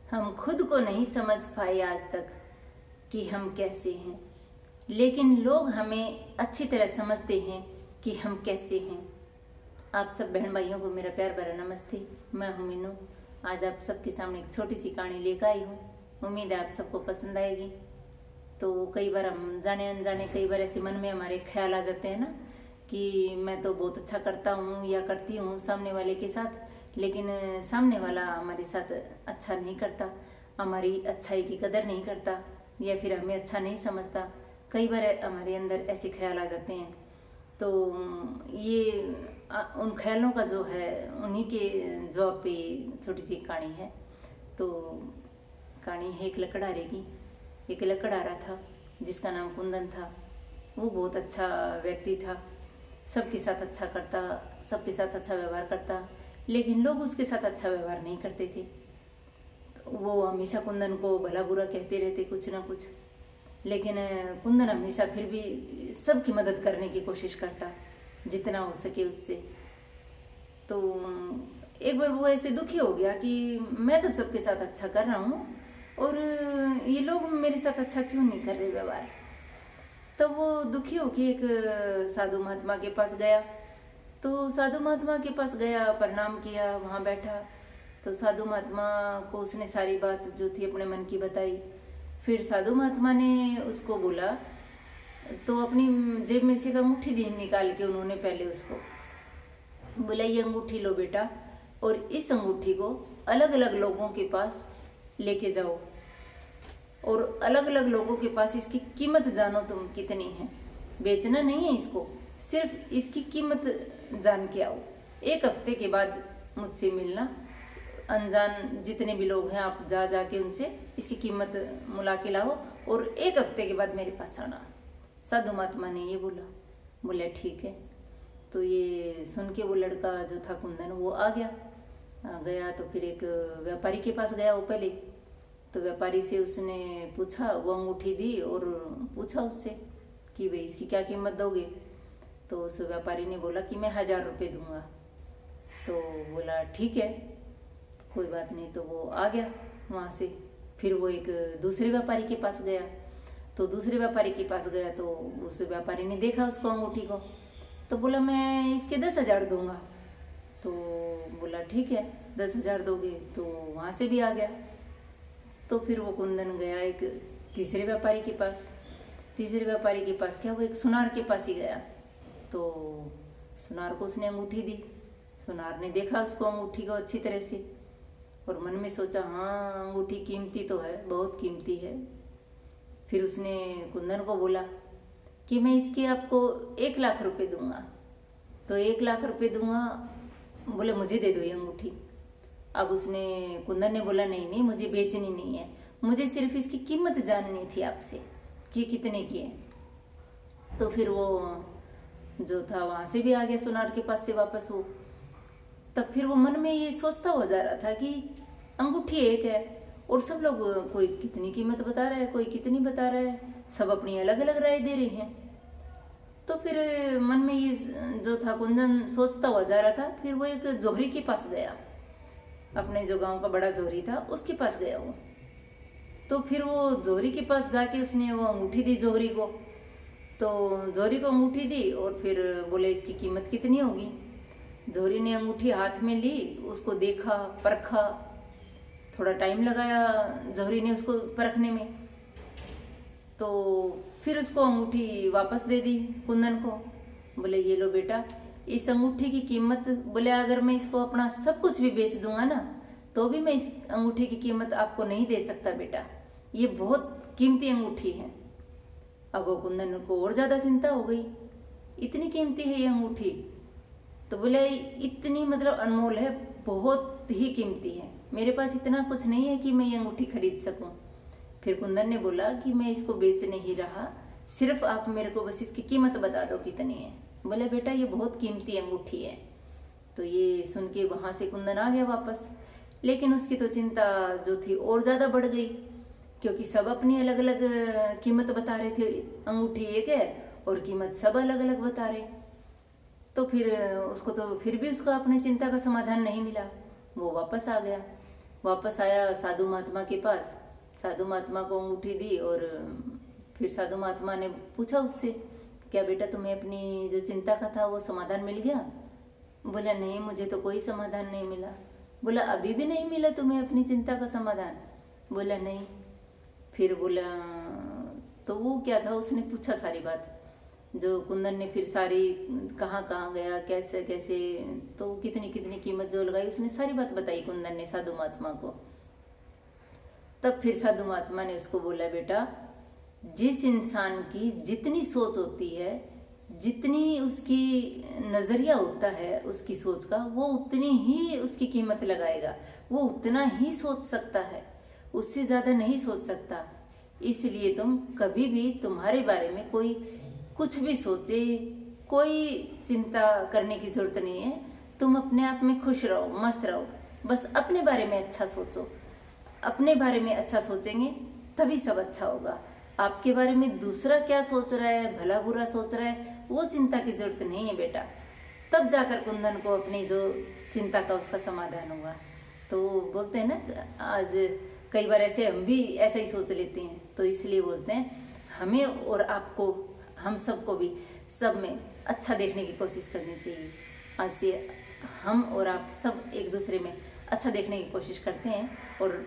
हम खुद को नहीं समझ पाए आज तक कि हम कैसे हैं, लेकिन लोग हमें अच्छी तरह समझते हैं कि हम कैसे हैं। आप सब बहन भाइयों को मेरा प्यार भरा नमस्ते। मैं हूं मीनू। आज आप सबके सामने एक छोटी सी कहानी लेकर आई हूँ। उम्मीद है आप सबको पसंद आएगी। तो कई बार हम जाने अनजाने कई बार ऐसे मन में हमारे ख्याल आ जाते हैं ना कि मैं तो बहुत अच्छा करता हूँ या करती हूँ सामने वाले के साथ, लेकिन सामने वाला हमारे साथ अच्छा नहीं करता, हमारी अच्छाई की कदर नहीं करता या फिर हमें अच्छा नहीं समझता। कई बार हमारे अंदर ऐसे ख्याल आ जाते हैं। तो ये उन ख्यालों का जो है उन्हीं के जवाब पे छोटी सी कहानी है। तो कहानी है एक लकड़हारे की। एक लकड़हारा था जिसका नाम कुंदन था। वो बहुत अच्छा व्यक्ति था, सबके साथ अच्छा करता, सबके साथ अच्छा व्यवहार करता, लेकिन लोग उसके साथ अच्छा व्यवहार नहीं करते थे। वो हमेशा कुंदन को भला बुरा कहते रहते कुछ ना कुछ, लेकिन कुंदन हमेशा फिर भी सबकी मदद करने की कोशिश करता जितना हो सके उससे। तो एक बार वो ऐसे दुखी हो गया कि मैं तो सबके साथ अच्छा कर रहा हूँ और ये लोग मेरे साथ अच्छा क्यों नहीं कर रहे व्यवहार। तो वो दुखी होकर एक साधु महात्मा के पास गया। तो साधु महात्मा के पास गया, प्रणाम किया, वहाँ बैठा। तो साधु महात्मा को उसने सारी बात जो थी अपने मन की बताई। फिर साधु महात्मा ने उसको बोला, तो अपनी जेब में से एक अंगूठी दी निकाल के उन्होंने पहले उसको बोला, ये अंगूठी लो बेटा और इस अंगूठी को अलग अलग लोगों के पास लेके जाओ और अलग अलग लोगों के पास इसकी कीमत जानो तुम कितनी है। बेचना नहीं है इसको, सिर्फ इसकी कीमत जान के आओ। एक हफ्ते के बाद मुझसे मिलना। अनजान जितने भी लोग हैं आप जा जाके उनसे इसकी कीमत मुला के लाओ और एक हफ्ते के बाद मेरे पास आना। साधु महात्मा ने ये बोला। बोले ठीक है। तो ये सुन के वो लड़का जो था कुंदन वो आ गया। तो फिर एक व्यापारी के पास गया वो पहले। तो व्यापारी से उसने पूछा, वो अंगूठी दी और पूछा उससे कि भाई इसकी क्या कीमत दोगे। तो उस व्यापारी ने बोला कि मैं 1000 रुपये दूंगा। तो बोला ठीक है, कोई बात नहीं। तो वो आ गया वहाँ से। फिर वो एक दूसरे व्यापारी के पास गया। तो दूसरे व्यापारी के पास गया तो उस व्यापारी ने देखा उसको अंगूठी को, तो बोला मैं इसके 10,000 दूंगा। तो बोला ठीक है 10,000 दोगे। तो वहाँ से भी आ गया। तो फिर वो कुंदन गया एक तीसरे व्यापारी के पास। तीसरे व्यापारी के पास क्या, वो एक सुनार के पास ही गया। तो सुनार को उसने अंगूठी दी। सुनार ने देखा उसको अंगूठी को अच्छी तरह से और मन में सोचा, हाँ अंगूठी कीमती तो है, बहुत कीमती है। फिर उसने कुंदन को बोला कि मैं इसके आपको 1,00,000 रुपये दूंगा। तो 1,00,000 रुपये दूंगा। बोले मुझे दे दो ये अंगूठी। अब उसने कुंदन ने बोला नहीं नहीं, मुझे बेचनी नहीं है, मुझे सिर्फ इसकी कीमत जाननी थी आपसे कि कितने की है। तो फिर वो जो था वहां से भी आ गया सुनार के पास से वापस वो। तब फिर वो मन में ये सोचता हो जा रहा था कि अंगूठी एक है और सब लोग कोई कितनी कीमत बता रहा है, कोई कितनी बता रहा है, सब अपनी अलग अलग राय दे रहे हैं। तो फिर मन में ये जो था कुंदन सोचता हुआ जा रहा था। फिर वो एक जोहरी के पास गया, अपने जो गांव का बड़ा जोहरी था उसके पास गया वो। तो फिर वो जोहरी के पास जाके उसने वो अंगूठी दी जोहरी को। तो जोहरी को अंगूठी दी और फिर बोले इसकी कीमत कितनी होगी। जोहरी ने अंगूठी हाथ में ली, उसको देखा, परखा, थोड़ा टाइम लगाया जोहरी ने उसको परखने में। तो फिर उसको अंगूठी वापस दे दी कुंदन को। बोले ये लो बेटा, इस अंगूठी की कीमत, बोले अगर मैं इसको अपना सब कुछ भी बेच दूंगा ना तो भी मैं इस अंगूठी की कीमत आपको नहीं दे सकता बेटा, ये बहुत कीमती अंगूठी है। अब वो कुंदन को और ज्यादा चिंता हो गई, इतनी कीमती है ये अंगूठी। तो बोले इतनी मतलब अनमोल है, बहुत ही कीमती है, मेरे पास इतना कुछ नहीं है कि मैं ये अंगूठी खरीद सकूं। फिर कुंदन ने बोला कि मैं इसको बेच नहीं रहा, सिर्फ आप मेरे को बस इसकी कीमत बता दो कितनी है। बोले बेटा ये बहुत कीमती अंगूठी है। तो ये सुन के वहां से कुंदन आ गया वापस। लेकिन उसकी तो चिंता जो थी और ज्यादा बढ़ गई, क्योंकि सब अपनी अलग अलग कीमत बता रहे थे। अंगूठी एक है और कीमत सब अलग अलग बता रहे। तो फिर उसको तो फिर भी उसका अपनी चिंता का समाधान नहीं मिला। वो वापस आ गया। वापस आया साधु महात्मा के पास। साधु महात्मा को अंगूठी दी और फिर साधु महात्मा ने पूछा उससे, क्या बेटा तुम्हें अपनी जो चिंता का था वो समाधान मिल गया? बोला नहीं, मुझे तो कोई समाधान नहीं मिला। बोला अभी भी नहीं मिला तुम्हें अपनी चिंता का समाधान? बोला नहीं। फिर बोला तो वो क्या था, उसने पूछा सारी बात। जो कुंदन ने फिर सारी कहाँ कहाँ गया, कैसे कैसे, तो कितनी कितनी कीमत जो लगाई, उसने सारी बात बताई कुंदन ने साधु महात्मा को। तब फिर साधु महात्मा ने उसको बोला, बेटा जिस इंसान की जितनी सोच होती है, जितनी उसकी नजरिया होता है उसकी सोच का, वो उतनी ही उसकी कीमत लगाएगा, वो उतना ही सोच सकता है, उससे ज्यादा नहीं सोच सकता। इसलिए तुम कभी भी तुम्हारे बारे में कोई कुछ भी सोचे, कोई चिंता करने की जरूरत नहीं है। तुम अपने आप में खुश रहो, मस्त रहो, बस अपने बारे में अच्छा सोचो। अपने बारे में अच्छा सोचेंगे तभी सब अच्छा होगा। आपके बारे में दूसरा क्या सोच रहा है, भला बुरा सोच रहा है, वो चिंता की जरूरत नहीं है बेटा। तब जाकर कुंदन को अपनी जो चिंता का उसका समाधान हुआ। तो बोलते हैं ना, आज कई बार ऐसे हम भी ऐसा ही सोच लेते हैं, तो इसलिए बोलते हैं हमें और आपको, हम सबको भी सब में अच्छा देखने की कोशिश करनी चाहिए। आज से हम और आप सब एक दूसरे में अच्छा देखने की कोशिश करते हैं और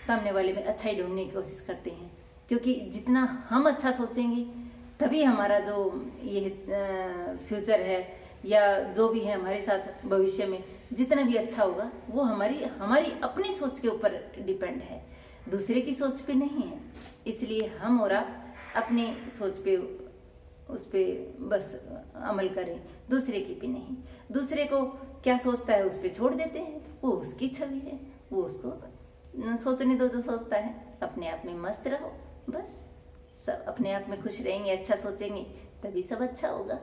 सामने वाले में अच्छा ही ढूंढने की कोशिश करते हैं, क्योंकि जितना हम अच्छा सोचेंगे तभी हमारा जो ये फ्यूचर है या जो भी है हमारे साथ भविष्य में जितना भी अच्छा होगा, वो हमारी अपनी सोच के ऊपर डिपेंड है, दूसरे की सोच पे नहीं है। इसलिए हम और आप अपनी सोच पे, उस पे बस अमल करें, दूसरे की भी नहीं। दूसरे को क्या सोचता है उस पे छोड़ देते हैं, वो उसकी छवि है, वो उसको सोचने दो जो सोचता है। अपने आप में मस्त रहो, बस सब अपने आप में खुश रहेंगे, अच्छा सोचेंगे तभी सब अच्छा होगा।